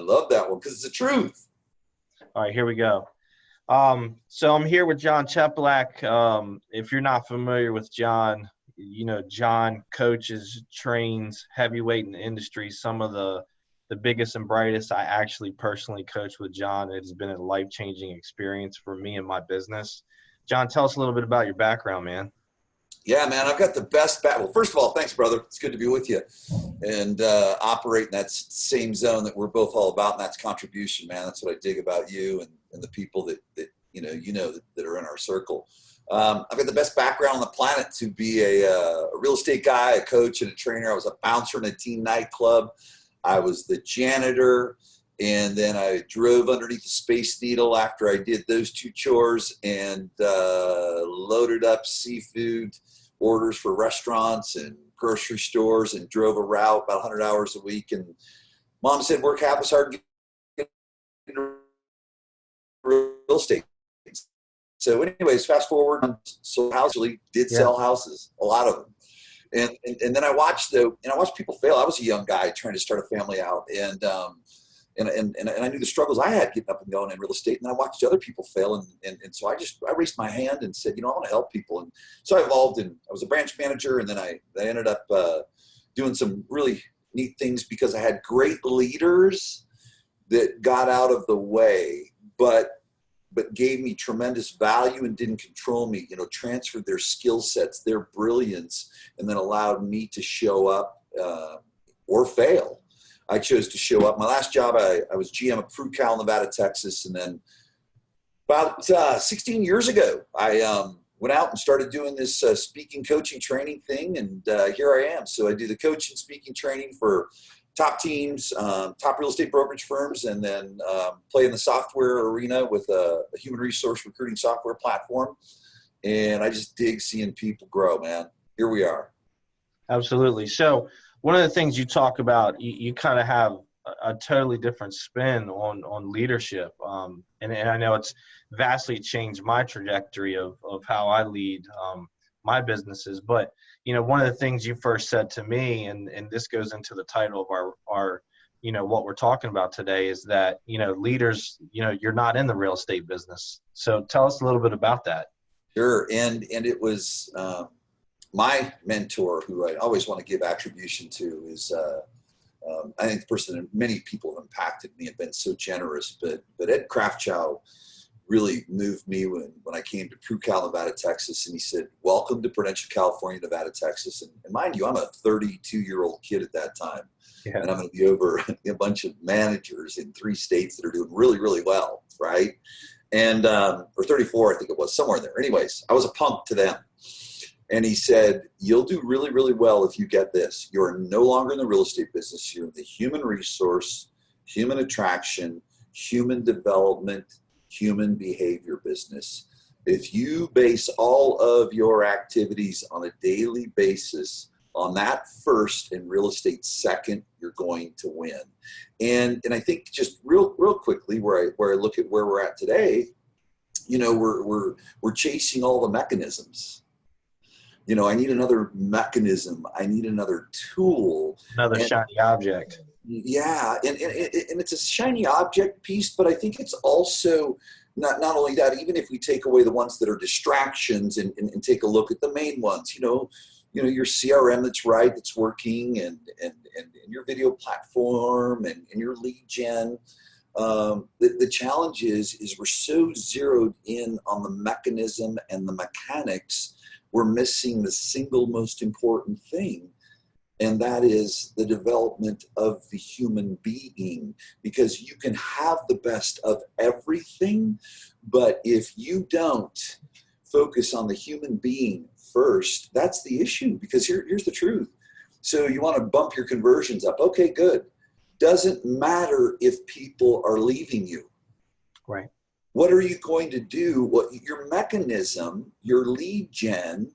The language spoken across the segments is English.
love that one because it's the truth. All right, here we go. So I'm here with John Cheplak. If you're not familiar with John, John coaches, trains heavyweight in the industry. Some of the biggest and brightest. I actually personally coached with John. It has been a life-changing experience for me and my business. John, tell us a little bit about your background, man. Yeah, man, I've got the best well, first of all, thanks, brother. It's good to be with you and operate in that same zone that we're both all about, and that's contribution, man. That's what I dig about you and the people that that are in our circle. I've got the best background on the planet to be a real estate guy, a coach, and a trainer. I was a bouncer in a teen nightclub. I was the janitor, and then I drove underneath the Space Needle after I did those two chores and loaded up seafood orders for restaurants and grocery stores and drove a route about 100 hours a week. And mom said, work half as hard to get into real estate. So anyways, fast forward, so houses, did sell houses, a lot of them. And then I watched people fail. I was a young guy trying to start a family out, and I knew the struggles I had getting up and going in real estate, and I watched other people fail, and so I raised my hand and said, I want to help people. And so I evolved, and I was a branch manager, and then I ended up doing some really neat things because I had great leaders that got out of the way, but gave me tremendous value and didn't control me, transferred their skill sets, their brilliance, and then allowed me to show up or fail. I chose to show up. My last job, I was GM of Pru-Cal, Nevada, Texas. And then about 16 years ago, I went out and started doing this speaking, coaching, training thing. And here I am. So I do the coaching, speaking, training for top teams, top real estate brokerage firms, and then play in the software arena with a human resource recruiting software platform. And I just dig seeing people grow, man. Here we are. Absolutely. So one of the things you talk about, you kind of have a totally different spin on leadership. And I know it's vastly changed my trajectory of how I lead my businesses. But, one of the things you first said to me, and this goes into the title of our what we're talking about today, is that, leaders, you're not in the real estate business. So tell us a little bit about that. Sure. And it was my mentor, who I always want to give attribution to, is I think the person that many people have impacted me and been so generous, but Ed Kraftchow really moved me when I came to Pru-Cal, Nevada, Texas, and he said, welcome to Prudential, California, Nevada, Texas. And mind you, I'm a 32-year-old kid at that time, and I'm going to be over a bunch of managers in 3 states that are doing really, really well, right? And or 34, I think it was, somewhere there. Anyways, I was a punk to them. And he said, you'll do really, really well if you get this. You're no longer in the real estate business. You're in the human resource, human attraction, human development, human behavior business. If you base all of your activities on a daily basis on that first and real estate second, you're going to win. And I think just real quickly, where I look at where we're at today, we're chasing all the mechanisms. I need another mechanism. I need another tool. Another shiny object. Yeah. And it's a shiny object piece, but I think it's also not only that, even if we take away the ones that are distractions and take a look at the main ones, your CRM that's right, that's working, and your video platform and your lead gen. The challenge is we're so zeroed in on the mechanism and the mechanics, we're missing the single most important thing, and that is the development of the human being. Because you can have the best of everything, but if you don't focus on the human being first, that's the issue. Because here's the truth. So you want to bump your conversions up. Okay, good. Doesn't matter if people are leaving you. Right. What are you going to do? What your mechanism, your lead gen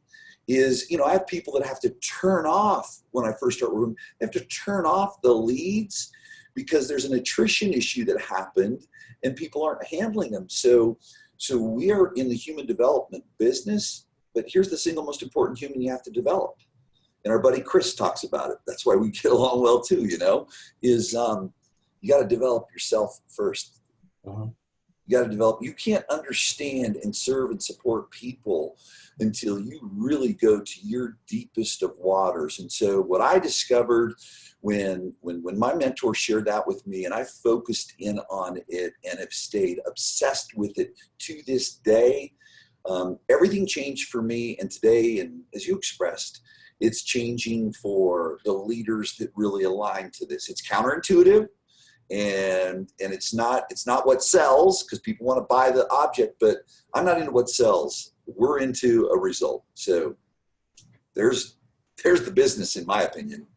is, I have people that have to turn off when I first start working. They have to turn off the leads because there's an attrition issue that happened and people aren't handling them. So we are in the human development business, but here's the single most important human you have to develop. And our buddy Chris talks about it. That's why we get along well too, is you got to develop yourself first. Mm-hmm. You got to develop, you can't understand and serve and support people until you really go to your deepest of waters. And so what I discovered when my mentor shared that with me, and I focused in on it and have stayed obsessed with it to this day, everything changed for me. And today, and as you expressed, it's changing for the leaders that really align to this. It's counterintuitive. And it's not what sells, because people want to buy the object, but I'm not into what sells. We're into a result. So there's the business, in my opinion.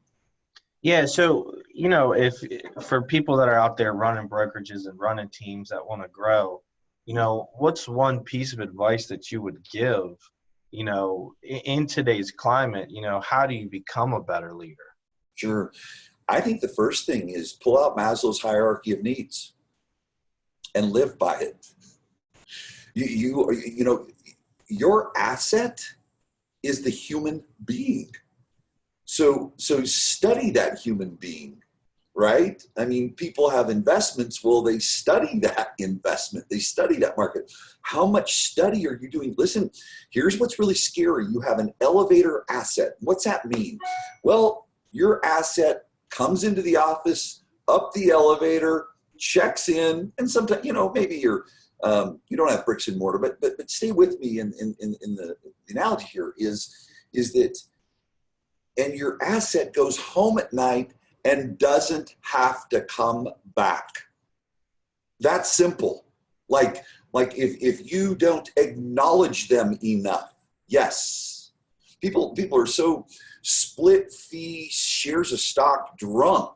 Yeah. So, if for people that are out there running brokerages and running teams that want to grow, what's one piece of advice that you would give, in today's climate, how do you become a better leader? Sure. I think the first thing is pull out Maslow's hierarchy of needs and live by it. Your asset is the human being. So study that human being, right? I mean, people have investments. Well, they study that investment. They study that market. How much study are you doing? Listen, here's what's really scary. You have an elevator asset. What's that mean? Well, your asset comes into the office, up the elevator, checks in, and sometimes, maybe you don't have bricks and mortar, but stay with me in the analogy here is that, and your asset goes home at night and doesn't have to come back. That's simple. Like if you don't acknowledge them enough, yes. People are so split fee shares of stock drunk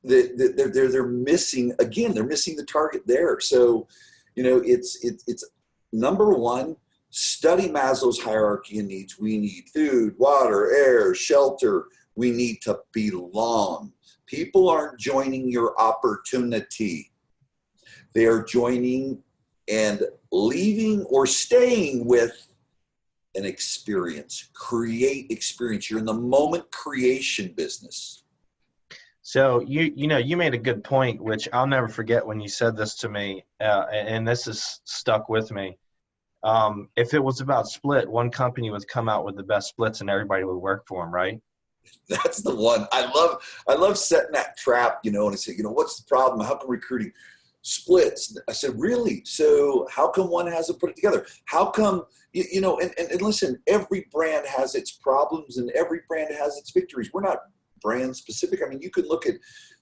that they're missing, again, they're missing the target there. So, it's number one, study Maslow's hierarchy of needs. We need food, water, air, shelter. We need to belong. People aren't joining your opportunity. They are joining and leaving or staying with an experience. Create experience. You're in the moment creation business. So you made a good point, which I'll never forget when you said this to me, and this has stuck with me. If it was about split, one company would come out with the best splits, and everybody would work for them, right? That's the one. I love setting that trap, and I say, what's the problem? How come recruiting splits? I said, really? So how come one hasn't put it together? How come, and listen, every brand has its problems and every brand has its victories. We're not brand specific. I mean, you could look at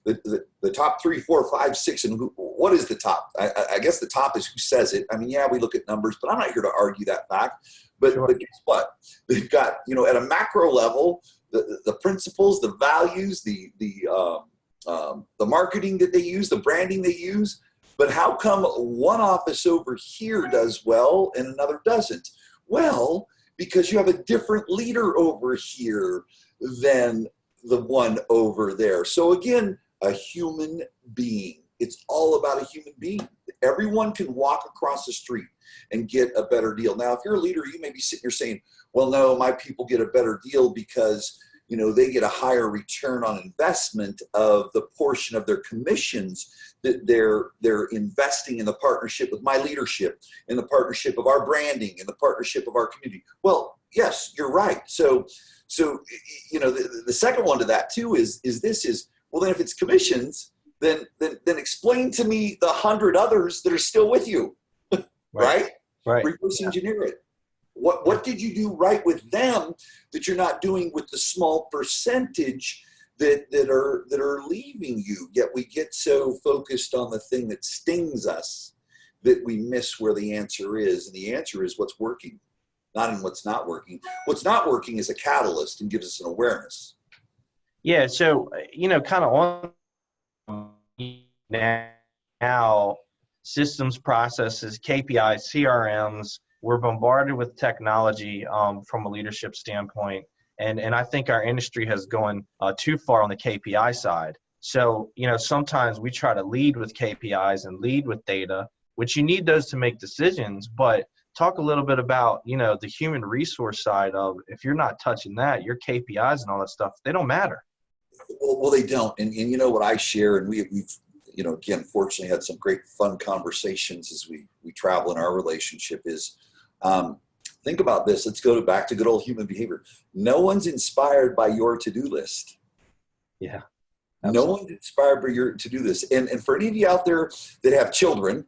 the top 3, 4, 5, 6, and what is the top? I guess the top is who says it. I mean, yeah, we look at numbers, but I'm not here to argue that fact. But, Sure. But guess what? They've got, at a macro level, the principles, the values, the marketing that they use, the branding they use. But how come one office over here does well and another doesn't? Well, because you have a different leader over here than the one over there. So again, a human being. It's all about a human being. Everyone can walk across the street and get a better deal. Now, if you're a leader, you may be sitting here saying, well, no, my people get a better deal because they get a higher return on investment of the portion of their commissions that they're investing in the partnership with my leadership, in the partnership of our branding, in the partnership of our community. Well, yes, you're right. So the second one to that too is well, then if it's commissions, then explain to me the 100 others that are still with you, right? Right. Reverse engineer it. What did you do right with them that you're not doing with the small percentage that are leaving you? Yet we get so focused on the thing that stings us that we miss where the answer is. And the answer is what's working, not in what's not working. What's not working is a catalyst and gives us an awareness. Yeah. So, kind of on now, systems, processes, KPIs, CRMs, we're bombarded with technology from a leadership standpoint. And I think our industry has gone too far on the KPI side. So, sometimes we try to lead with KPIs and lead with data, which you need those to make decisions. But talk a little bit about, the human resource side of, if you're not touching that, your KPIs and all that stuff, they don't matter. Well, they don't. And what I share, and we've again, fortunately had some great fun conversations as we travel in our relationship is, think about this. Let's go back to good old human behavior. No one's inspired by your to-do list. Yeah. No Absolutely. one's inspired by your to do this. And for any of you out there that have children,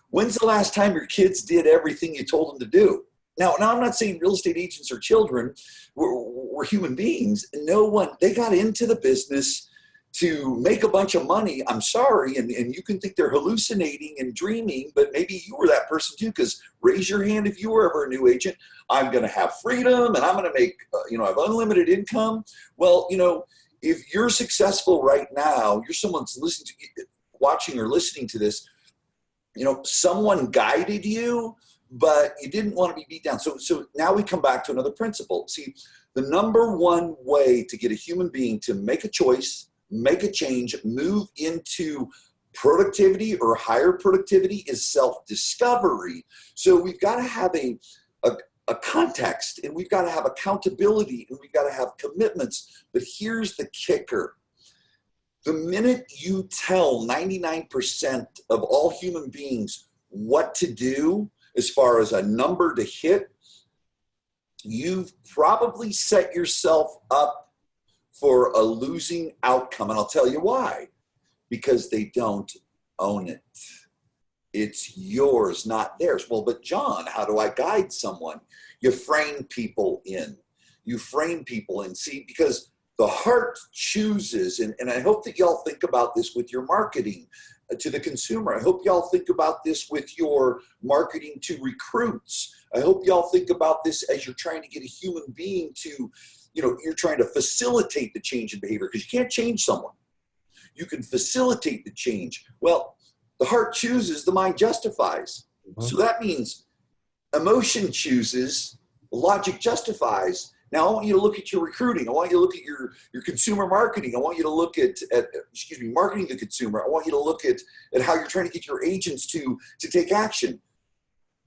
when's the last time your kids did everything you told them to do? Now I'm not saying real estate agents are children. We're human beings. No one, they got into the business to make a bunch of money. I'm sorry. And you can think they're hallucinating and dreaming, but maybe you were that person too, because raise your hand if you were ever a new agent. I'm going to have freedom and I'm going to make, I have unlimited income. Well, if you're successful right now, you're someone's listening to, watching or listening to this, someone guided you, but you didn't want to be beat down. So now we come back to another principle. See, the number one way to get a human being to make a choice, make a change, move into productivity or higher productivity is self-discovery. So we've got to have a context, and we've got to have accountability, and we've got to have commitments. But here's the kicker. The minute you tell 99% of all human beings what to do as far as a number to hit, you've probably set yourself up for a losing outcome. And I'll tell you why. Because they don't own it. It's yours, not theirs. Well, but John, how do I guide someone? You frame people in. You frame people in. See, because the heart chooses, and I hope that y'all think about this with your marketing to the consumer. I hope y'all think about this with your marketing to recruits. I hope y'all think about this as you're trying to get a human being to, you're trying to facilitate the change in behavior, because you can't change someone. You can facilitate the change. Well, the heart chooses, the mind justifies. Mm-hmm. So that means emotion chooses, logic justifies. Now I want you to look at your recruiting. I want you to look at your consumer marketing. I want you to look at marketing the consumer. I want you to look at how you're trying to get your agents to take action.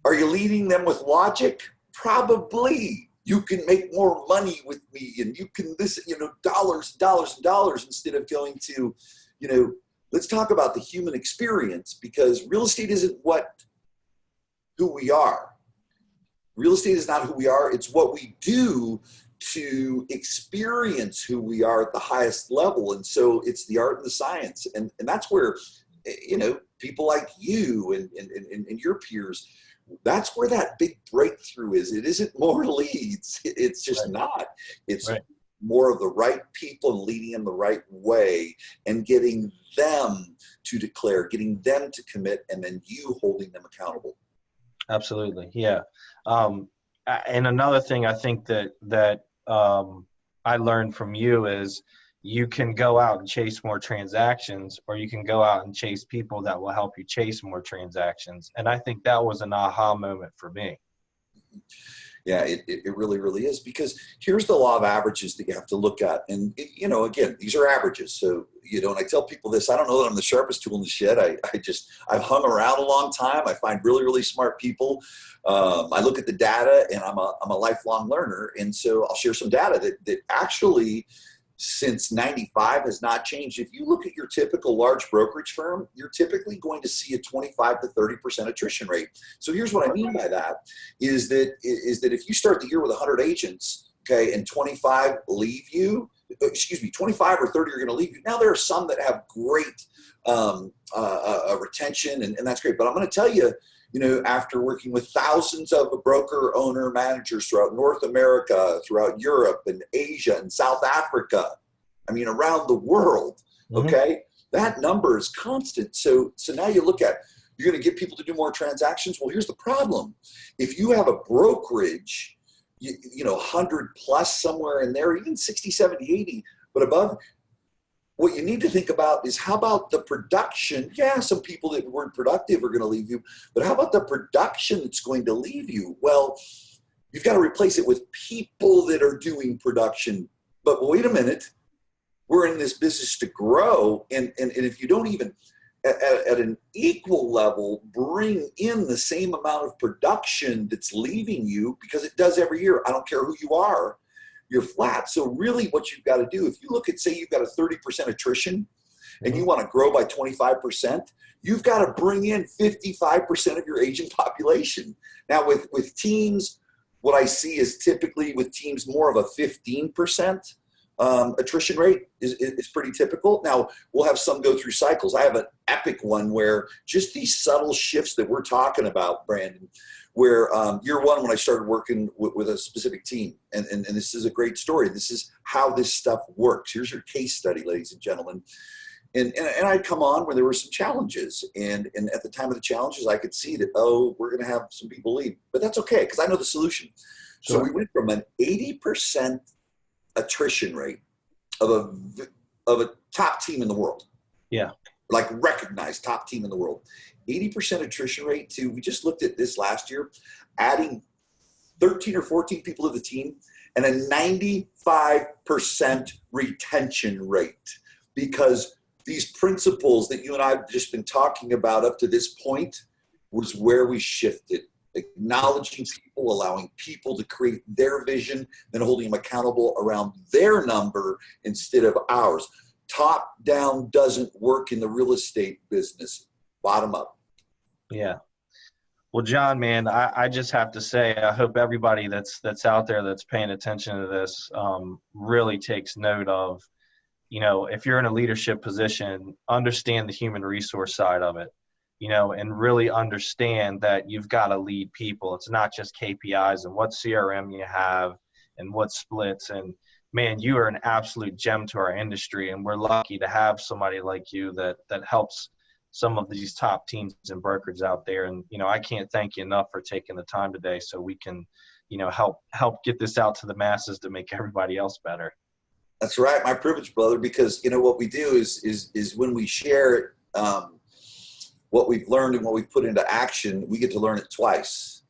Are you leading them with logic? Probably. You can make more money with me, and you can dollars instead of going to, let's talk about the human experience, because real estate isn't who we are. Real estate is not who we are. It's what we do to experience who we are at the highest level. And so it's the art and the science. And that's where, people like you and your peers, that's where that big breakthrough is. It isn't more leads. It's just right. Not. It's right. More of the right people and leading them the right way and getting them to declare, getting them to commit, and then you holding them accountable. Absolutely. Yeah. And another thing I think that I learned from you is you can go out and chase more transactions, or you can go out and chase people that will help you chase more transactions. And I think that was an aha moment for me. Yeah, it really, really is, because here's the law of averages that you have to look at. And, again, these are averages. So, and I tell people this, I don't know that I'm the sharpest tool in the shed. I've hung around a long time. I find really, really smart people. I look at the data, and I'm a lifelong learner. And so I'll share some data that actually since 95 has not changed. If you look at your typical large brokerage firm, you're typically going to see a 25 to 30% attrition rate. So here's what I mean by that is that if you start the year with 100 agents, okay, and 25 leave you, 25 or 30 are going to leave you. Now there are some that have great retention, and that's great. But I'm going to tell you, after working with thousands of broker owner managers throughout North America, throughout Europe and Asia and South Africa, around the world, okay, that number is constant. So now you look at, you're going to get people to do more transactions. Well, here's the problem. If you have a brokerage, 100 plus somewhere in there, even 60, 70, 80, but above, what you need to think about is, how about the production? Yeah, some people that weren't productive are going to leave you, but how about the production that's going to leave you? Well, you've got to replace it with people that are doing production. But wait a minute, we're in this business to grow, and if you don't even at an equal level bring in the same amount of production that's leaving you, because it does every year, I don't care who you are, you're flat. So really what you've got to do, if you look at, say you've got a 30% attrition, and you want to grow by 25%, you've got to bring in 55% of your agent population. Now with teams, what I see is typically with teams more of a 15% attrition rate is pretty typical. Now we'll have some go through cycles. I have an epic one where just these subtle shifts that we're talking about, Brandon, where year one, when I started working with a specific team, and this is a great story. This is how this stuff works. Here's your case study, ladies and gentlemen. And I'd come on where there were some challenges. And at the time of the challenges, I could see that, oh, we're going to have some people leave. But that's okay, because I know the solution. Sure. So we went from an 80% attrition rate of a top team in the world. Yeah. Like recognized top team in the world. 80% attrition rate to, we just looked at this last year, adding 13 or 14 people to the team and a 95% retention rate, because these principles that you and I have just been talking about up to this point was where we shifted. Acknowledging people, allowing people to create their vision, then holding them accountable around their number instead of ours. Top down doesn't work in the real estate business. Bottom up. Yeah. Well, John, man, I just have to say, I hope everybody that's out there that's paying attention to this really takes note of, if you're in a leadership position, understand the human resource side of it, and really understand that you've got to lead people. It's not just KPIs and what CRM you have and what splits. And man, you are an absolute gem to our industry, and we're lucky to have somebody like you that helps some of these top teams and brokers out there. And, I can't thank you enough for taking the time today so we can, help get this out to the masses to make everybody else better. That's right. My privilege, brother, because, what we do is when we share what we've learned and what we've put into action, we get to learn it twice.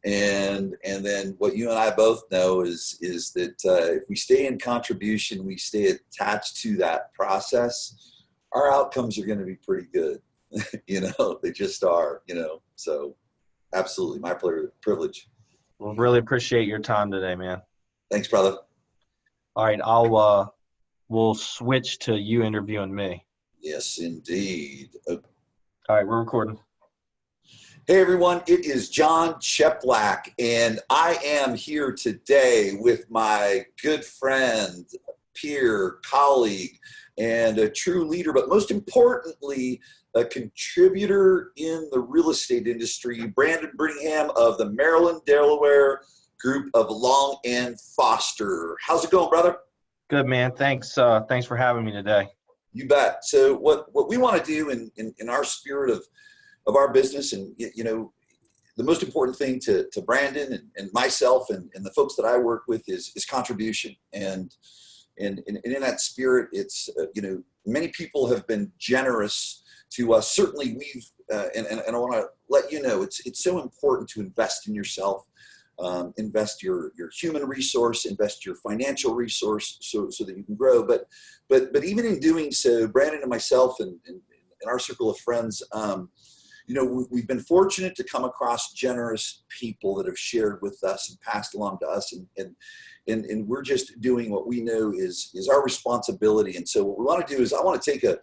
And then what you and I both know is that if we stay in contribution, we stay attached to that process, our outcomes are going to be pretty good. They just are, so absolutely my privilege. Well, really appreciate your time today, man. Thanks, brother. All right. We'll switch to you interviewing me. Yes, indeed. All right. We're recording. Hey, everyone. It is John Cheplak, and I am here today with my good friend, peer, colleague, and a true leader, but most importantly, a contributor in the real estate industry, Brandon Brittingham of the Maryland, Delaware group of Long and Foster. How's it going, brother? Good, man. Thanks. Thanks for having me today. You bet. So what we want to do in our spirit of our business, and the most important thing to Brandon and myself and the folks that I work with is contribution. And in that spirit, it's many people have been generous to us. Certainly we've and I want to let you know it's so important to invest in yourself, invest your human resource, invest your financial resource so that you can grow. But even in doing so, Brandon and myself and our circle of friends, we've been fortunate to come across generous people that have shared with us and passed along to us, and we're just doing what we know is our responsibility. And so what we want to do is I want to take a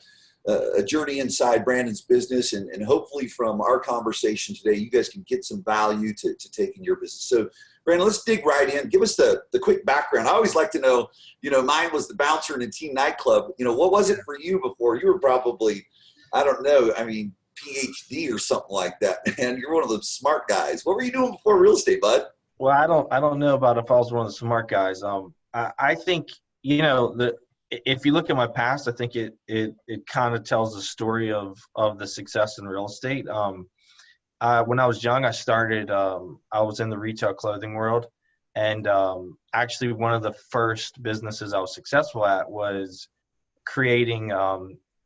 journey inside Brandon's business, and hopefully from our conversation today, you guys can get some value to take in your business. So Brandon, let's dig right in. Give us the quick background. I always like to know, mine was the bouncer in a teen nightclub. What was it for you before? You were probably, I don't know, PhD or something like that, man. You're one of those smart guys. What were you doing before real estate, bud? Well, I don't know about if I was one of the smart guys. I think, if you look at my past, I think it kind of tells the story of the success in real estate. When I was young, I started, I was in the retail clothing world. And actually one of the first businesses I was successful at was creating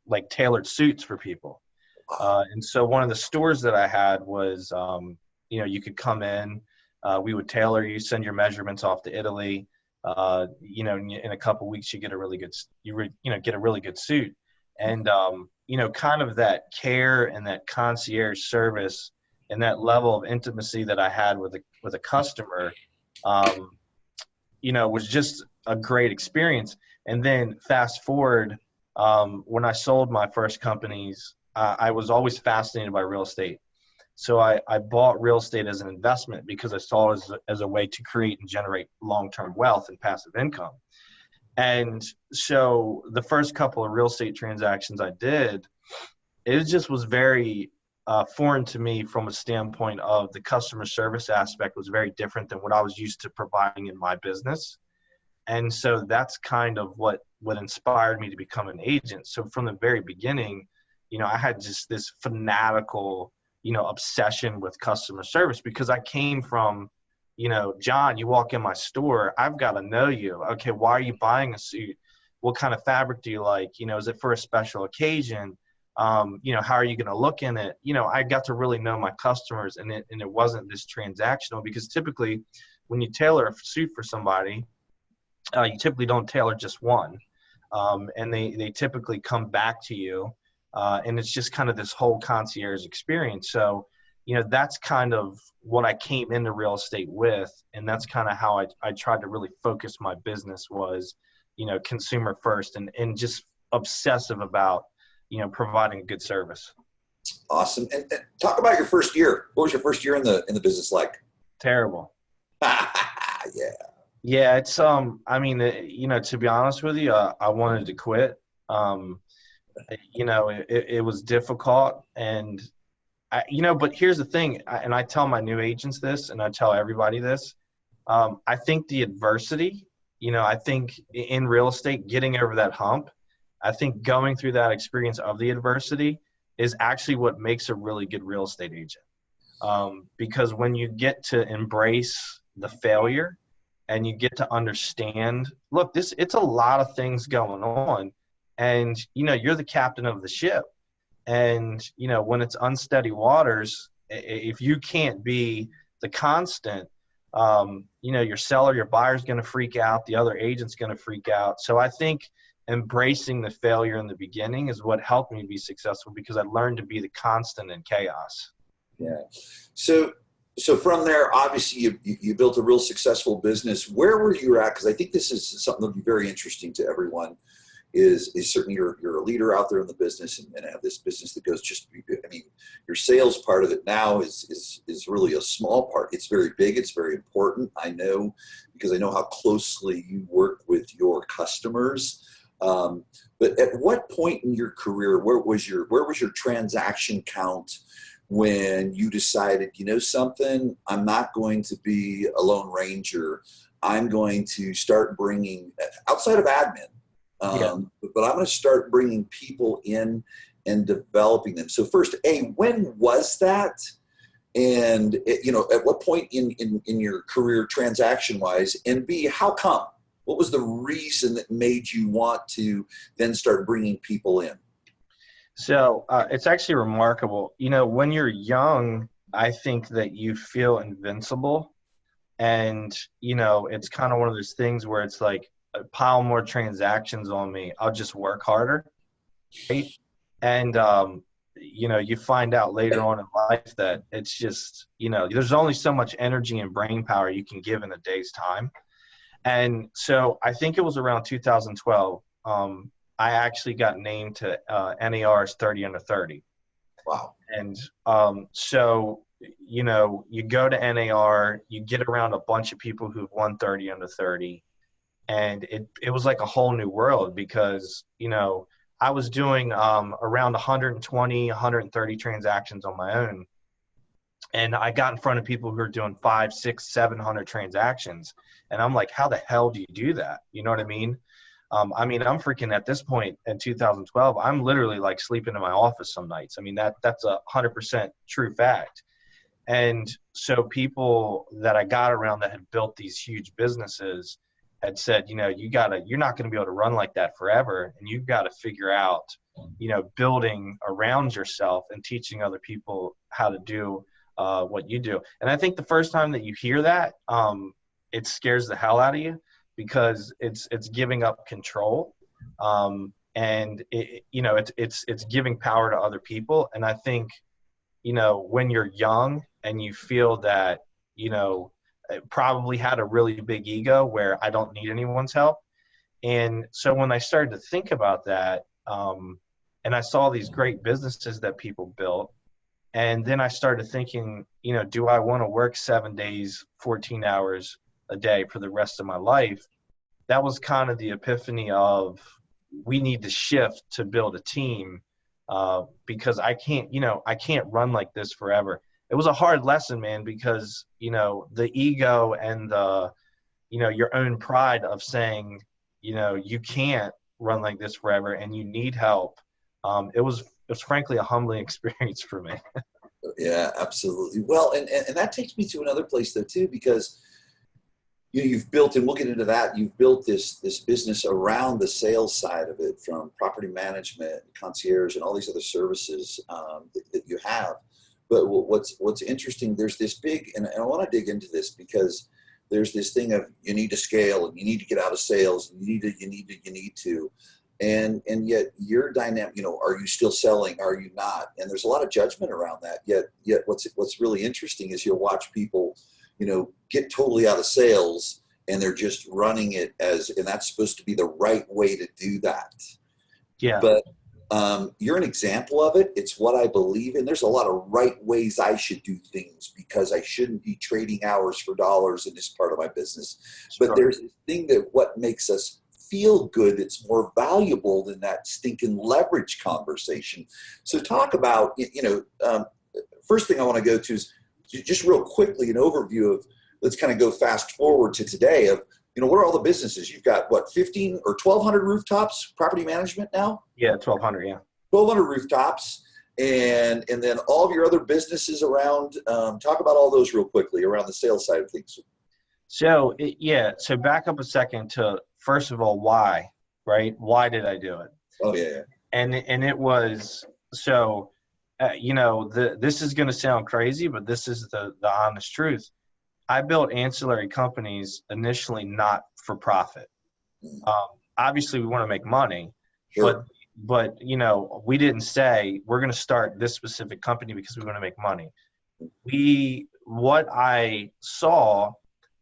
like tailored suits for people. And so one of the stores that I had was, you could come in, we would tailor you, send your measurements off to Italy. In a couple of weeks, you get a really good, get a really good suit. And, kind of that care and that concierge service and that level of intimacy that I had with a customer, was just a great experience. And then fast forward, When I sold my first companies, I was always fascinated by real estate. So I bought real estate as an investment because I saw it as a way to create and generate long-term wealth and passive income. And so the first couple of real estate transactions I did, it just was very foreign to me from a standpoint of the customer service aspect was very different than what I was used to providing in my business. And so that's kind of what inspired me to become an agent. So from the very beginning, I had just this fanatical, obsession with customer service because I came from, John, you walk in my store, I've got to know you. Okay, why are you buying a suit? What kind of fabric do you like? Is it for a special occasion? How are you going to look in it? I got to really know my customers, and it wasn't this transactional, because typically when you tailor a suit for somebody, you typically don't tailor just one. And they typically come back to you. And it's just kind of this whole concierge experience. So, that's kind of what I came into real estate with. And that's kind of how I tried to really focus my business was, consumer first and just obsessive about, providing a good service. Awesome. And talk about your first year. What was your first year in the business like? Terrible. Yeah. Yeah, it's to be honest with you, I wanted to quit. It was difficult, and but here's the thing, and I tell my new agents this, and I tell everybody this. I think the adversity, I think in real estate, getting over that hump, I think going through that experience of the adversity is actually what makes a really good real estate agent. Because when you get to embrace the failure and you get to understand, look, it's a lot of things going on, and, you're the captain of the ship. And, when it's unsteady waters, if you can't be the constant, your seller, your buyer's going to freak out. The other agent's going to freak out. So I think embracing the failure in the beginning is what helped me be successful, because I learned to be the constant in chaos. Yeah. So from there, obviously you built a real successful business. Where were you at? Because I think this is something that'll be very interesting to everyone. Is certainly you're a leader out there in the business, and have this business that goes your sales part of it now is really a small part. It's very big. It's very important. I know, because I know how closely you work with your customers. But at what point in your career, where was your transaction count when you decided, something, I'm not going to be a lone ranger. I'm going to start bringing, outside of admin, but I'm going to start bringing people in and developing them. So first, when was that? And, at what point in your career transaction wise? And B, how come? What was the reason that made you want to then start bringing people in? So it's actually remarkable. When you're young, I think that you feel invincible. And, it's kind of one of those things where it's like, pile more transactions on me, I'll just work harder. Right? And, you find out later on in life that it's just, there's only so much energy and brain power you can give in a day's time. And so I think it was around 2012. I actually got named to NAR's 30 under 30. Wow. And so, you go to NAR, you get around a bunch of people who've won 30 under 30. And it was like a whole new world, because, I was doing around 120, 130 transactions on my own. And I got in front of people who are doing 500, 600, 700 transactions. And I'm like, how the hell do you do that? You know what I mean? I'm freaking, at this point in 2012, I'm literally like sleeping in my office some nights. That's 100% true fact. And so people that I got around that had built these huge businesses had said, you're not going to be able to run like that forever. And you've got to figure out, building around yourself and teaching other people how to do what you do. And I think the first time that you hear that, it scares the hell out of you, because it's giving up control. And it's giving power to other people. And I think, when you're young and you feel that, probably had a really big ego where I don't need anyone's help. And so when I started to think about that, And I saw these great businesses that people built. And then I started thinking, do I want to work 7 days, 14 hours a day for the rest of my life? That was kind of the epiphany of, we need to shift to build a team, because I can't run like this forever. It was a hard lesson, man, because, the ego and your own pride of saying, you can't run like this forever and you need help. It was frankly a humbling experience for me. Yeah, absolutely. Well, and that takes me to another place though too, because you've built, and we'll get into that, you've built this business around the sales side of it, from property management, concierge, and all these other services that you have. But what's interesting, there's this big, and I want to dig into this, because there's this thing of, you need to scale and you need to get out of sales, and you need to. And yet your dynamic, are you still selling? Are you not? And there's a lot of judgment around that. Yet what's really interesting is you'll watch people, get totally out of sales, and they're just running it and that's supposed to be the right way to do that. Yeah. But you're an example of it. It's what I believe in. There's a lot of right ways I should do things, because I shouldn't be trading hours for dollars in this part of my business. Sure. But there's this thing that what makes us feel good, it's more valuable than that stinking leverage conversation. So talk about, first thing I want to go to is just real quickly an overview of, let's kind of go fast forward to today of, what are all the businesses? You've got 15 or 1,200 rooftops, property management now? Yeah, 1,200, yeah. 1,200 rooftops, and then all of your other businesses around. Talk about all those real quickly around the sales side of things. So back up a second to, first of all, why, right? Why did I do it? Oh, yeah. And it was, so, this is going to sound crazy, but this is the honest truth. I built ancillary companies initially not for profit. Obviously, we want to make money, Sure. but we didn't say we're going to start this specific company because we want to make money. What I saw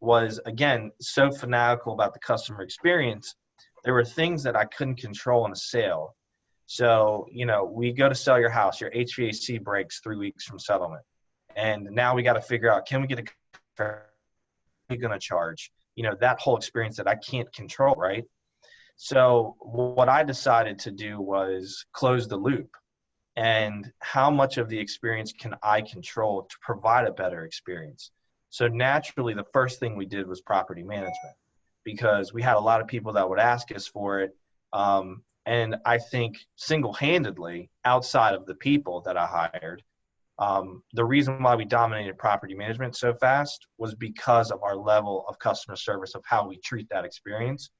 was, again, so fanatical about the customer experience. There were things that I couldn't control in a sale. So, we go to sell your house, your HVAC breaks 3 weeks from settlement. And now we got to figure out, can we get we going to charge? That whole experience that I can't control, right? So what I decided to do was close the loop. And how much of the experience can I control to provide a better experience? So naturally, the first thing we did was property management, because we had a lot of people that would ask us for it. And I think single-handedly, outside of the people that I hired, the reason why we dominated property management so fast was because of our level of customer service, of how we treat that experience,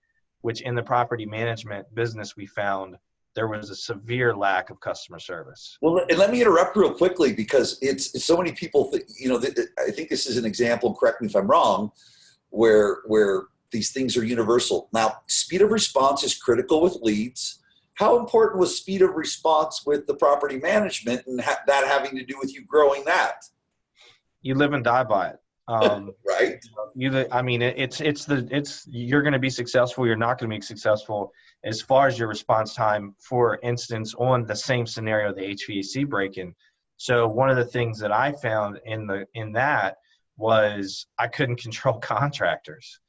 which in the property management business, we found there was a severe lack of customer service. Well, and let me interrupt real quickly, because it's so many people think, I think this is an example, correct me if I'm wrong, where these things are universal. Now, speed of response is critical with leads. How important was speed of response with the property management, and that having to do with you growing that? You live and die by it. Right. You're going to be successful. You're not going to be successful as far as your response time, for instance, on the same scenario, the HVAC break-in. So one of the things that I found in that was I couldn't control contractors.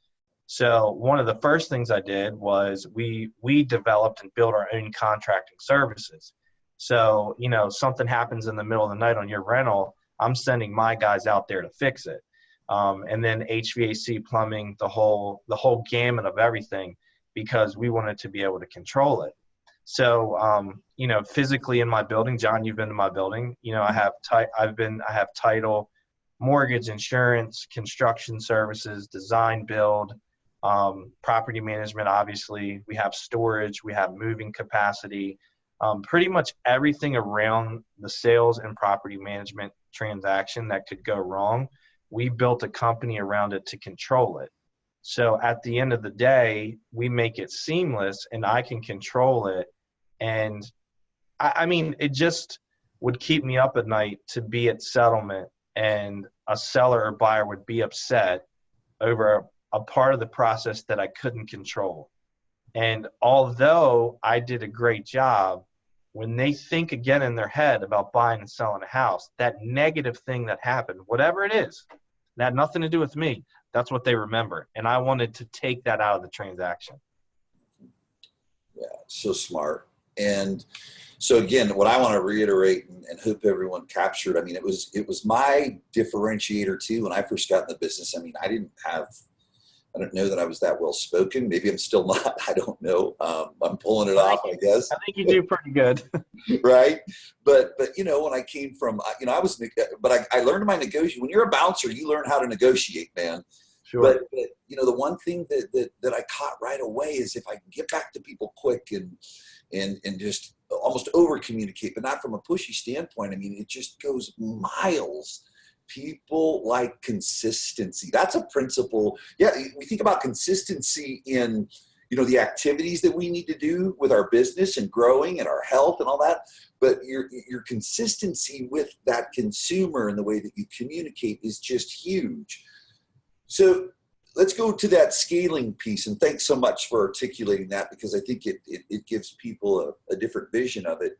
So one of the first things I did was we developed and built our own contracting services. So, something happens in the middle of the night on your rental, I'm sending my guys out there to fix it. And then HVAC, plumbing, the whole gamut of everything, because we wanted to be able to control it. So, physically in my building, John, you've been to my building, I have title, mortgage, insurance, construction services, design, build, property management. Obviously, we have storage, we have moving capacity, pretty much everything around the sales and property management transaction that could go wrong. We built a company around it to control it. So at the end of the day, we make it seamless and I can control it. And it just would keep me up at night to be at settlement and a seller or buyer would be upset over a part of the process that I couldn't control. And although I did a great job, when they think again in their head about buying and selling a house, that negative thing that happened, whatever it is, that had nothing to do with me, that's what they remember. And I wanted to take that out of the transaction. Yeah, so smart. And so again, what I want to reiterate and hope everyone captured, I mean, it was my differentiator too when I first got in the business. I mean, I don't know that I was that well spoken. Maybe I'm still not. I don't know. I'm pulling it off, I guess. I think you do pretty good. Right. But when I came from, I was, but I learned my negotiation. When you're a bouncer, you learn how to negotiate, man. Sure. But the one thing that I caught right away is if I can get back to people quick and just almost over communicate, but not from a pushy standpoint. I mean, it just goes miles. People like consistency. That's a principle. Yeah, we think about consistency in the activities that we need to do with our business and growing and our health and all that. But your consistency with that consumer and the way that you communicate is just huge. So let's go to that scaling piece. And thanks so much for articulating that, because I think it gives people a different vision of it.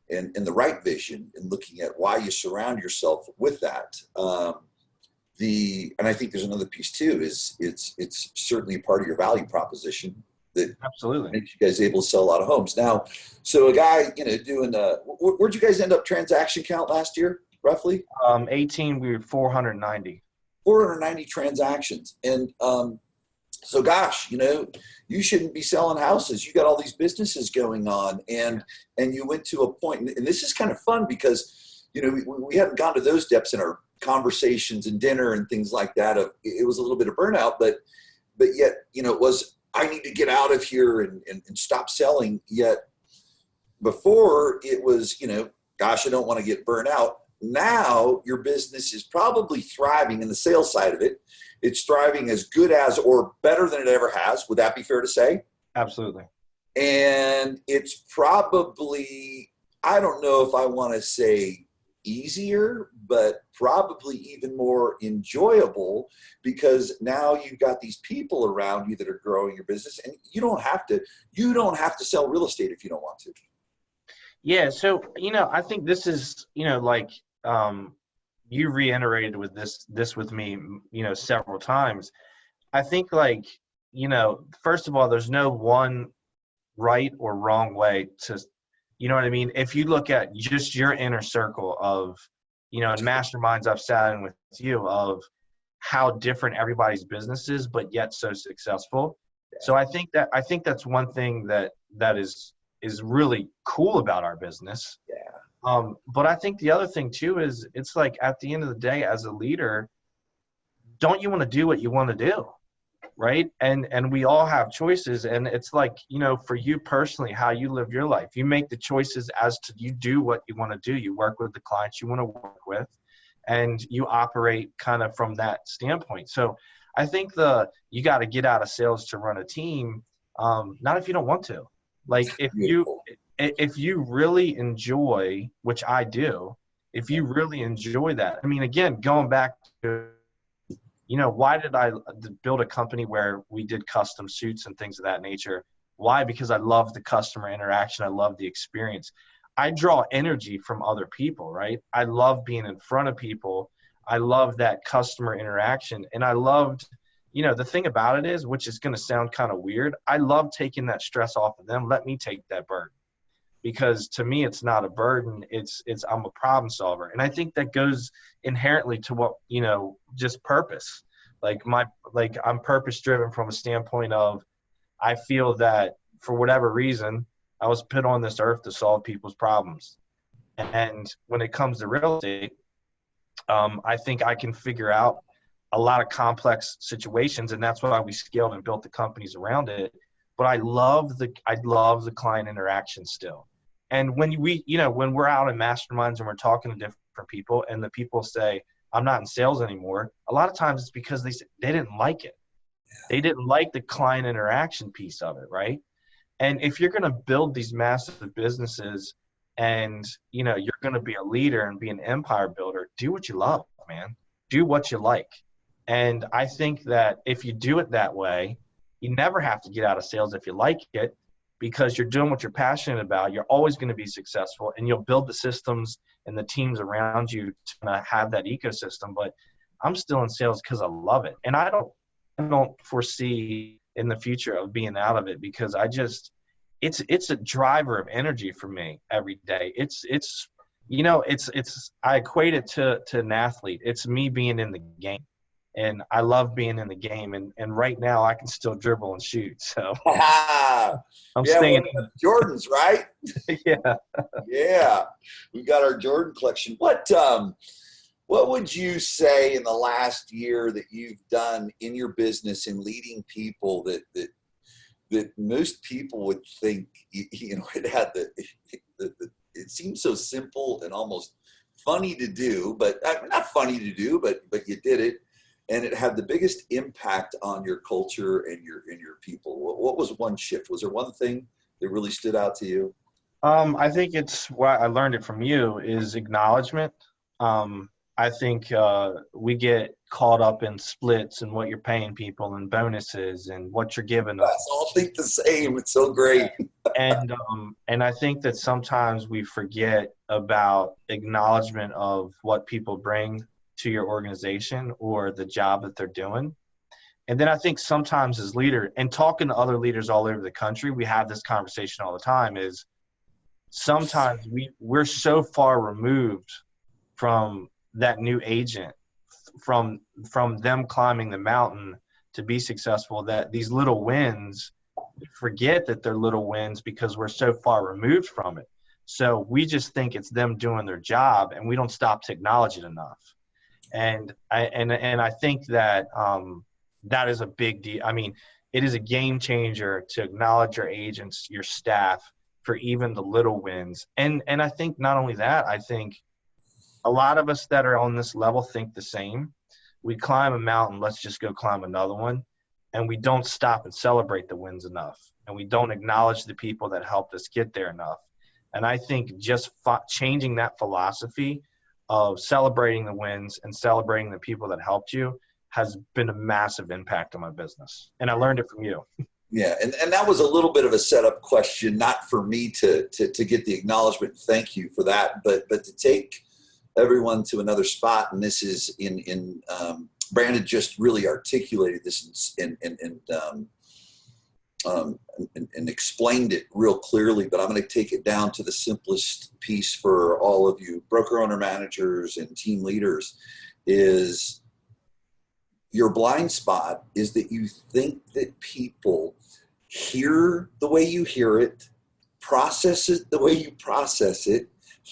And the right vision in looking at why you surround yourself with that. And I think there's another piece too, is it's certainly a part of your value proposition that absolutely makes you guys able to sell a lot of homes. Now, so a guy, doing, where'd you guys end up transaction count last year, roughly? 18, we were 490. 490 transactions. And so gosh, you shouldn't be selling houses. You got all these businesses going on, and you went to a point, and this is kind of fun because, we hadn't gone to those depths in our conversations and dinner and things like that. It was a little bit of burnout, but yet, it was, I need to get out of here and stop selling. Yet before it was, gosh, I don't want to get burnt out. Now your business is probably thriving in the sales side of it. It's thriving as good as or better than it ever has. Would that be fair to say? Absolutely. And it's probably, I don't know if I want to say easier, but probably even more enjoyable, because now you've got these people around you that are growing your business, and you don't have to sell real estate if you don't want to. Yeah. So, I think this is, you reiterated with this with me, several times. I think first of all, there's no one right or wrong way to, you know what I mean? If you look at just your inner circle of, and masterminds I've sat in with you, of how different everybody's business is, but yet so successful. Yeah. So I think that's one thing that is really cool about our business. Yeah. But I think the other thing too is it's like at the end of the day, as a leader, don't you want to do what you want to do, right? And we all have choices, and it's like, for you personally, how you live your life, you make the choices as to you do what you want to do. You work with the clients you want to work with, and you operate kind of from that standpoint. So I think you got to get out of sales to run a team. Not if you don't want to. Like if you really enjoy, which I do, if you really enjoy that, I mean, again, going back to, why did I build a company where we did custom suits and things of that nature? Why? Because I love the customer interaction. I love the experience. I draw energy from other people, right? I love being in front of people. I love that customer interaction. And I loved, the thing about it is, which is going to sound kind of weird, I love taking that stress off of them. Let me take that burden. Because to me, it's not a burden. It's I'm a problem solver. And I think that goes inherently to what, just purpose. I'm purpose driven from a standpoint of, I feel that for whatever reason, I was put on this earth to solve people's problems. And when it comes to real estate, I think I can figure out a lot of complex situations, and that's why we scaled and built the companies around it. But I love the client interaction still. And when when we're out in masterminds and we're talking to different people, and the people say, I'm not in sales anymore, a lot of times it's because they didn't like it. They didn't like the client interaction piece of it, right? And if you're going to build these massive businesses and, you're going to be a leader and be an empire builder, do what you love, man. Do what you like. And I think that if you do it that way, You never have to get out of sales if you like it, because you're doing what you're passionate about. You're always going to be successful, and you'll build the systems and the teams around you to have that ecosystem. But I'm still in sales because I love it. And I don't foresee in the future of being out of it, because it's a driver of energy for me every day. I equate it to an athlete. It's me being in the game, and I love being in the game. And right now I can still dribble and shoot. So I'm yeah, staying. well, Jordans, right? Yeah. Yeah, we got our Jordan collection. What would you say in the last year that you've done in your business in leading people that most people would think, it had it seems so simple and almost funny to do, but not funny to do, but you did it, and it had the biggest impact on your culture and your people. What was one shift? Was there one thing that really stood out to you? I think it's what I learned it from you is acknowledgement. I think we get caught up in splits and what you're paying people and bonuses and what you're giving them. Us all think the same. It's so great. And I think that sometimes we forget about acknowledgement of what people bring to your organization or the job that they're doing. And then I think sometimes as leader, and talking to other leaders all over the country, we have this conversation all the time, is sometimes we're so far removed from that new agent, from them climbing the mountain to be successful, that these little wins, we forget that they're little wins because we're so far removed from it. So we just think it's them doing their job, and we don't stop to acknowledge it enough. And I think that that is a big deal. I mean, it is a game changer to acknowledge your agents, your staff, for even the little wins. And I think not only that, I think a lot of us that are on this level think the same. We climb a mountain, let's just go climb another one. And we don't stop and celebrate the wins enough. And we don't acknowledge the people that helped us get there enough. And I think just changing that philosophy of celebrating the wins and celebrating the people that helped you has been a massive impact on my business. And I learned it from you. Yeah, and that was a little bit of a setup question, not for me to get the acknowledgement. Thank you for that, but to take everyone to another spot, and this is in Brandon just really articulated this and explained it real clearly, but I'm going to take it down to the simplest piece for all of you broker owner managers and team leaders. Is your blind spot is that you think that people hear the way you hear it, process it the way you process it,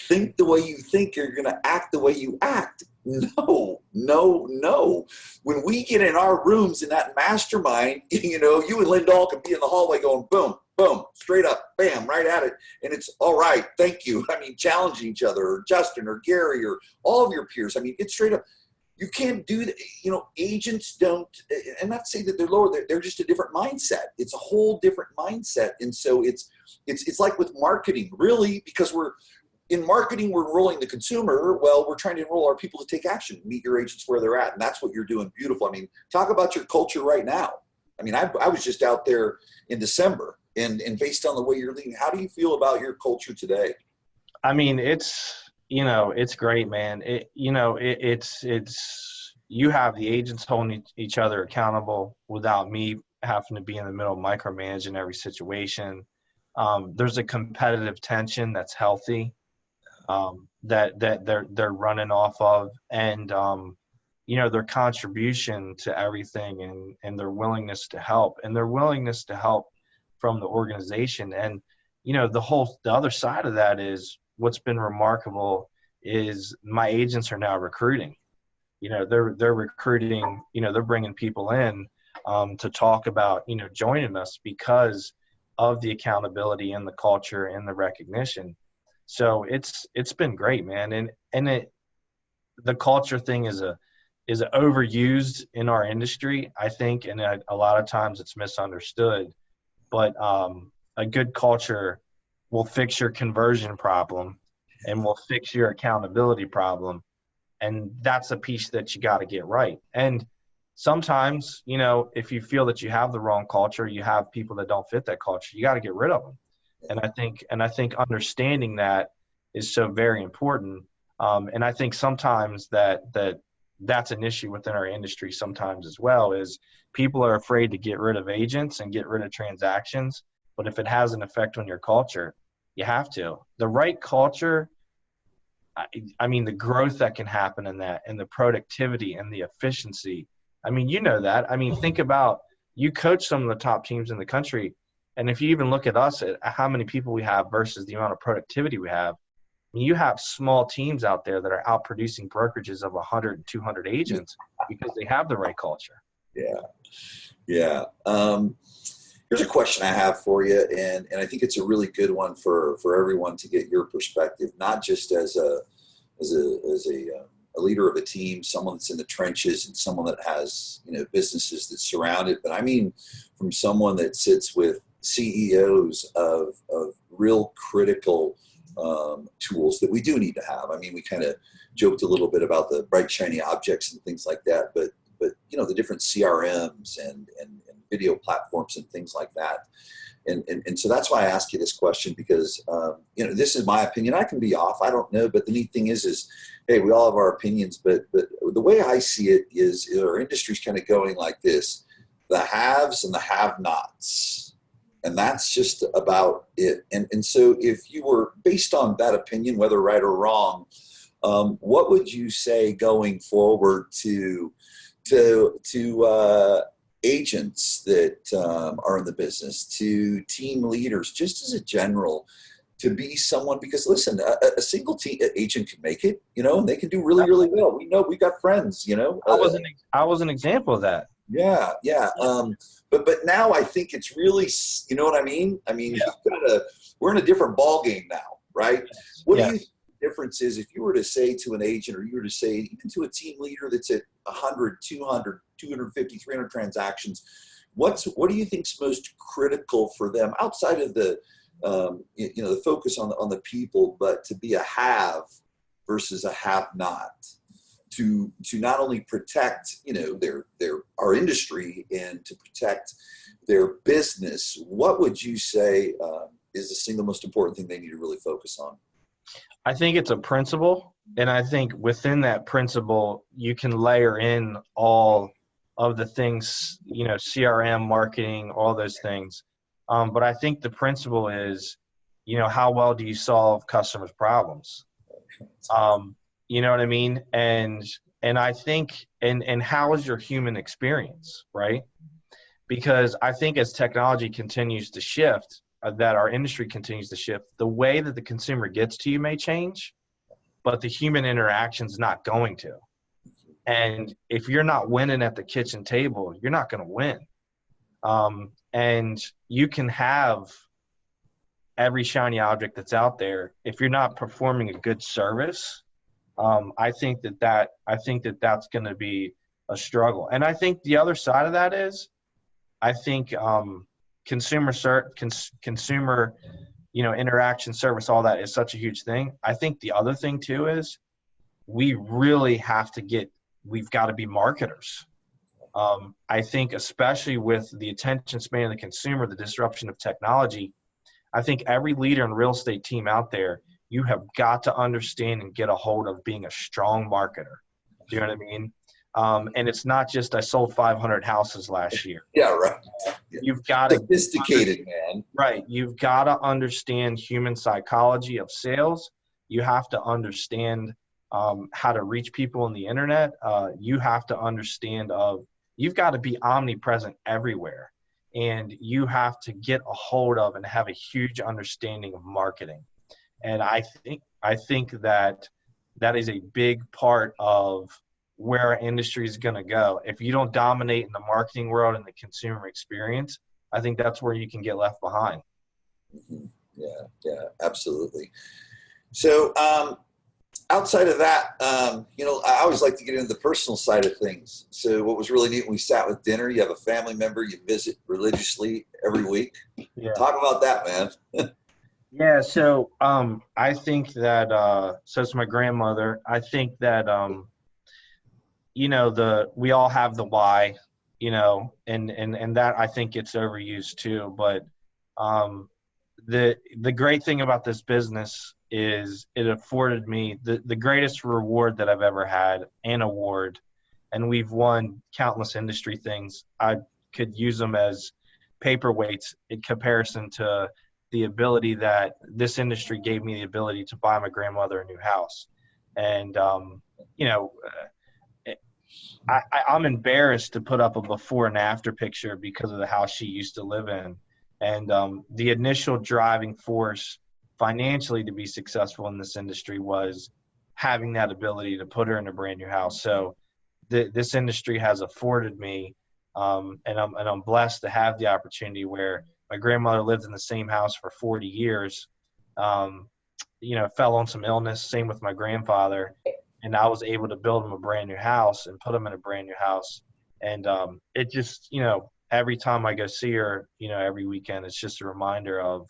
think the way you think, you're going to act the way you act. No. When we get in our rooms in that mastermind, you and Lindahl can be in the hallway going boom, boom, straight up, bam, right at it. And it's all right. Thank you. I mean, challenging each other, or Justin or Gary or all of your peers. I mean, it's straight up. You can't do that. Agents don't, and not say that they're lower, they're just a different mindset. It's a whole different mindset. And so it's like with marketing, really, because in marketing, we're enrolling the consumer. Well, we're trying to enroll our people to take action, meet your agents where they're at. And that's what you're doing beautiful. I mean, talk about your culture right now. I mean, I was just out there in December, and based on the way you're leading, how do you feel about your culture today? I mean, it's great, man. It's you have the agents holding each other accountable without me having to be in the middle micromanaging every situation. There's a competitive tension that's healthy, that they're running off of, and their contribution to everything, and their willingness to help, from the organization. And the other side of that is, what's been remarkable is my agents are now recruiting. They're recruiting. They're bringing people in to talk about joining us because of the accountability and the culture and the recognition. So it's been great, man. And the culture thing is overused in our industry, I think, and a lot of times it's misunderstood. But a good culture will fix your conversion problem and will fix your accountability problem. And that's a piece that you got to get right. And sometimes, if you feel that you have the wrong culture, you have people that don't fit that culture, you got to get rid of them. And I think understanding that is so very important. And I think sometimes that's an issue within our industry sometimes as well, is people are afraid to get rid of agents and get rid of transactions. But if it has an effect on your culture, you have to. The right culture, I mean, the growth that can happen in that, and the productivity and the efficiency. I mean, that. I mean, think about, you coach some of the top teams in the country, and if you even look at us, at how many people we have versus the amount of productivity we have, I mean, you have small teams out there that are out producing brokerages of 100 and 200 agents because they have the right culture. Yeah. Yeah. Here's a question I have for you, and I think it's a really good one for everyone to get your perspective, not just as a leader of a team, someone that's in the trenches, and someone that has businesses that surround it, but I mean from someone that sits with CEOs of real critical tools that we do need to have. I mean, we kind of joked a little bit about the bright shiny objects and things like that, but the different CRMs and video platforms and things like that. And so that's why I ask you this question, because, this is my opinion. I can be off. I don't know. But the neat thing is, hey, we all have our opinions. But the way I see it is our industry's kind of going like this: the haves and the have-nots. And that's just about it. And so if you were, based on that opinion, whether right or wrong, what would you say going forward to agents that are in the business, to team leaders, just as a general, to be someone, because listen, a single team agent can make it, and they can do really, really well. We know, we got friends, I was an example of that. Yeah. Yeah. But now I think it's really, you know what I mean? I mean, we're in a different ball game now, right? What do you think the difference is if you were to say to an agent, or you were to say even to a team leader that's at 100, 200, 250, 300 transactions, what do you think's most critical for them outside of the, the focus on the people, but to be a have versus a have not? To not only protect, our industry, and to protect their business, what would you say is the single most important thing they need to really focus on? I think it's a principle, and I think within that principle, you can layer in all of the things, CRM, marketing, all those things. But I think the principle is, how well do you solve customers' problems? You know what I mean? And I think, and how is your human experience, right? Because I think as technology continues to shift, that our industry continues to shift, the way that the consumer gets to you may change, but the human interaction is not going to. And if you're not winning at the kitchen table, you're not going to win. And you can have every shiny object that's out there. If you're not performing a good service, I think that's going to be a struggle. And I think the other side of that is, I think consumer interaction, service, all that is such a huge thing. I think the other thing too is we really we've got to be marketers. I think especially with the attention span of the consumer, the disruption of technology, I think every leader and real estate team out there, you have got to understand and get a hold of being a strong marketer. Do you know what I mean? And it's not just I sold 500 houses last year. Yeah, right. You've got to sophisticated, man. Right. You've got to understand human psychology of sales. You have to understand how to reach people on the internet. You have to understand you've got to be omnipresent everywhere, and you have to get a hold of and have a huge understanding of marketing. And I think that is a big part of where our industry is going to go. If you don't dominate in the marketing world and the consumer experience, I think that's where you can get left behind. Mm-hmm. Yeah, absolutely. So outside of that, I always like to get into the personal side of things. So what was really neat when we sat with dinner, you have a family member you visit religiously every week. Yeah. Talk about that, man. Yeah, so I think that so it's my grandmother. I think that we all have the why, and that I think gets overused too. But the great thing about this business is it afforded me the greatest reward that I've ever had, an award, and we've won countless industry things. I could use them as paperweights in comparison to the ability that this industry gave me, the ability to buy my grandmother a new house. And you know I'm embarrassed to put up a before and after picture because of the house she used to live in. And the initial driving force financially to be successful in this industry was having that ability to put her in a brand new house. So this industry has afforded me, and I'm blessed to have the opportunity where my grandmother lived in the same house for 40 years. Fell on some illness. Same with my grandfather, and I was able to build him a brand new house and put him in a brand new house. And it just, every time I go see her, every weekend, it's just a reminder of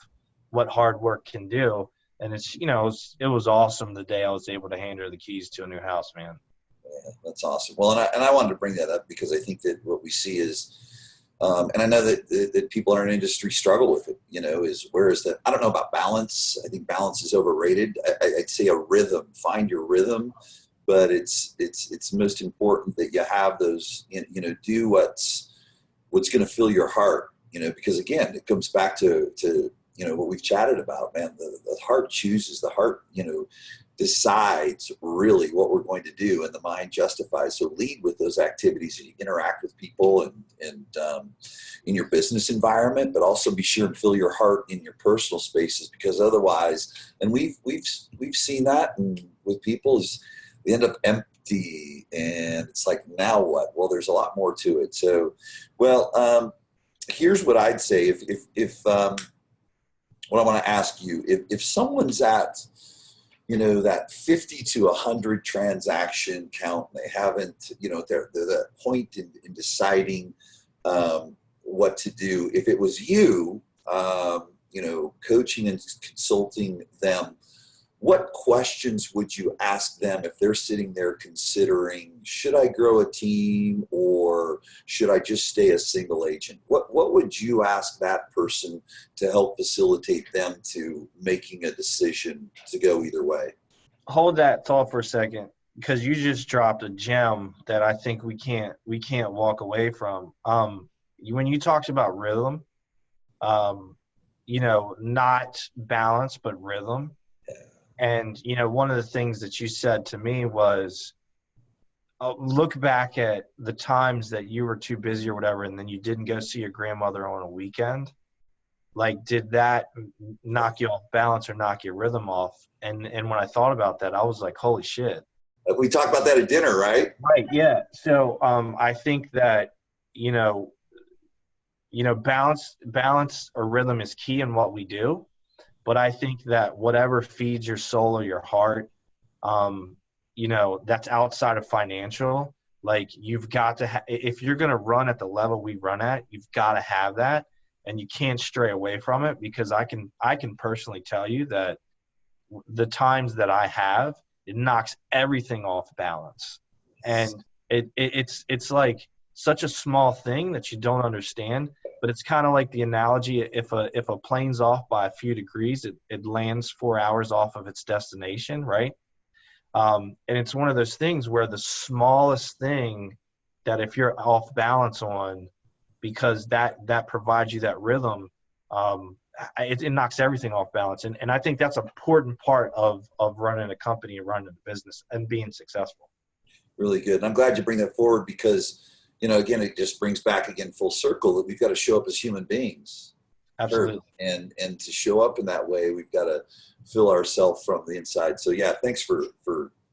what hard work can do. And it's, it was awesome the day I was able to hand her the keys to a new house, man. Yeah, that's awesome. Well, and I wanted to bring that up because I think that what we see is, and I know that people in our industry struggle with it, is where is that? I don't know about balance. I think balance is overrated. I'd say a rhythm, find your rhythm, but it's most important that you have those, do what's going to fill your heart, because again, it comes back to what we've chatted about, man. The heart chooses, the heart, decides really what we're going to do, and the mind justifies. So lead with those activities and you interact with people and in your business environment, but also be sure and fill your heart in your personal spaces, because otherwise, and we've seen that with people, is they end up empty, and it's like, now what? Well, there's a lot more to it. So, here's what I'd say. If what I want to ask you, if someone's at that 50 to 100 transaction count, and they haven't, they're that point in deciding what to do. If it was you, coaching and consulting them, what questions would you ask them if they're sitting there considering, should I grow a team or should I just stay a single agent? What would you ask that person to help facilitate them to making a decision to go either way? Hold that thought for a second, because you just dropped a gem that I think we can't walk away from. When you talked about rhythm, not balance, but rhythm. And, one of the things that you said to me was, look back at the times that you were too busy or whatever, and then you didn't go see your grandmother on a weekend. Like, did that knock you off balance or knock your rhythm off? And when I thought about that, I was like, holy shit. We talked about that at dinner, right? Right, yeah. So I think that, balance or rhythm is key in what we do. But I think that whatever feeds your soul or your heart, that's outside of financial. Like, you've got to if you're going to run at the level we run at, you've got to have that, and you can't stray away from it, because I can personally tell you that the times that I have, it knocks everything off balance. And it's like such a small thing that you don't understand. But it's kind of like the analogy, if a plane's off by a few degrees, it lands 4 hours off of its destination, right? And it's one of those things where the smallest thing that if you're off balance on, because that provides you that rhythm, it knocks everything off balance. And I think that's an important part of running a company and running a business and being successful. Really good. And I'm glad you bring that forward, because again, it just brings back again full circle that we've got to show up as human beings. Absolutely. And to show up in that way, we've got to fill ourselves from the inside. So yeah, thanks for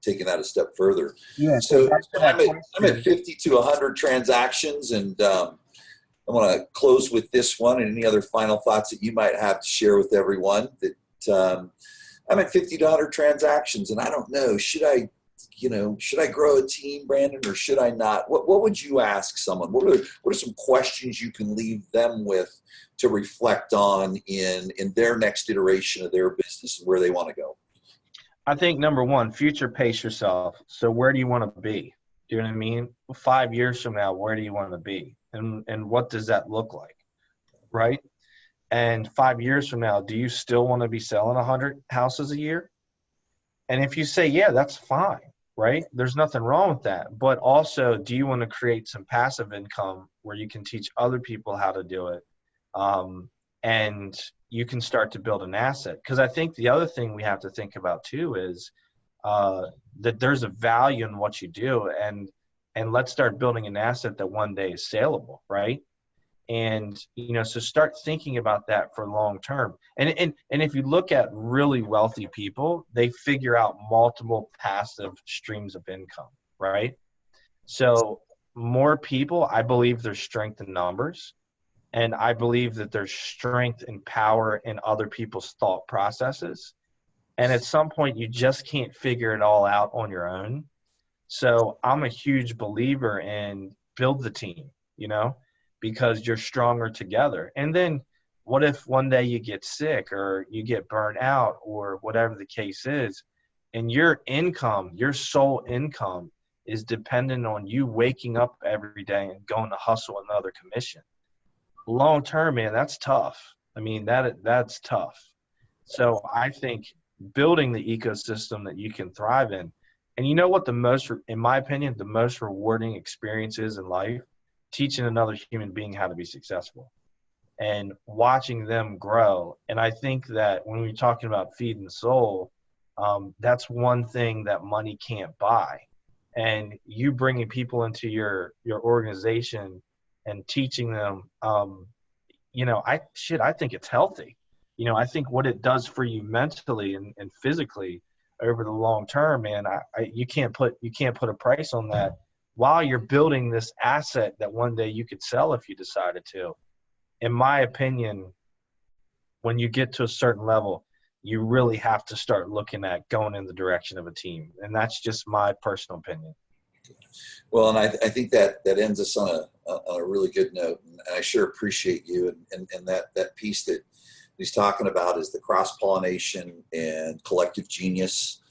taking that a step further. Yeah. So I'm at 50 to 100 transactions, and I want to close with this one and any other final thoughts that you might have to share with everyone. That I'm at 50 to 100 transactions, and I don't know, should I grow a team, Brandon, or should I not? What would you ask someone? What are some questions you can leave them with to reflect on in their next iteration of their business and where they want to go? I think number one, future pace yourself. So where do you want to be? Do you know what I mean? 5 years from now, where do you want to be? And what does that look like? Right? And 5 years from now, do you still want to be selling 100 houses a year? And if you say, yeah, that's fine, right? There's nothing wrong with that. But also, do you want to create some passive income where you can teach other people how to do it? And you can start to build an asset. Because I think the other thing we have to think about too is that there's a value in what you do, and let's start building an asset that one day is saleable, right? And so start thinking about that for long term. And if you look at really wealthy people, they figure out multiple passive streams of income, right? So more people, I believe there's strength in numbers, and I believe that there's strength and power in other people's thought processes. And at some point, you just can't figure it all out on your own. So I'm a huge believer in build the team, because you're stronger together. And then what if one day you get sick or you get burnt out or whatever the case is, and your income, your sole income is dependent on you waking up every day and going to hustle another commission. Long term, man, that's tough. I mean, that's tough. So I think building the ecosystem that you can thrive in. And you know what in my opinion, the most rewarding experience is in life? Teaching another human being how to be successful and watching them grow. And I think that when we're talking about feeding the soul, that's one thing that money can't buy. And you bringing people into your organization and teaching them, I think it's healthy. I think what it does for you mentally and physically over the long term, man, you can't put a price on that while you're building this asset that one day you could sell if you decided to. In my opinion, when you get to a certain level, you really have to start looking at going in the direction of a team. And that's just my personal opinion. Well, and I think that ends us on a really good note. And I sure appreciate you. And that piece that he's talking about is the cross-pollination and collective genius.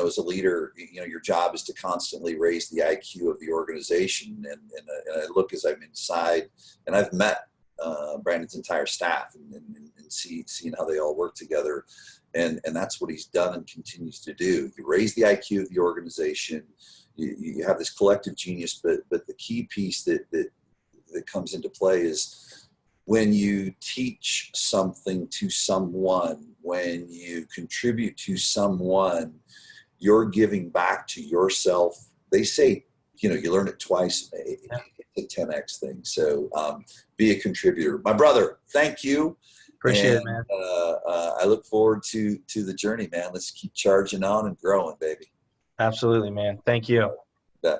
As a leader, your job is to constantly raise the IQ of the organization. And I look as I'm inside, and I've met Brandon's entire staff and seeing how they all work together. And that's what he's done and continues to do. You raise the IQ of the organization. You have this collective genius, but the key piece that comes into play is when you teach something to someone, when you contribute to someone, you're giving back to yourself. They say, you learn it twice. It's a 10X thing. So be a contributor. My brother, thank you. Appreciate it, man. I look forward to the journey, man. Let's keep charging on and growing, baby. Absolutely, man. Thank you. Bet.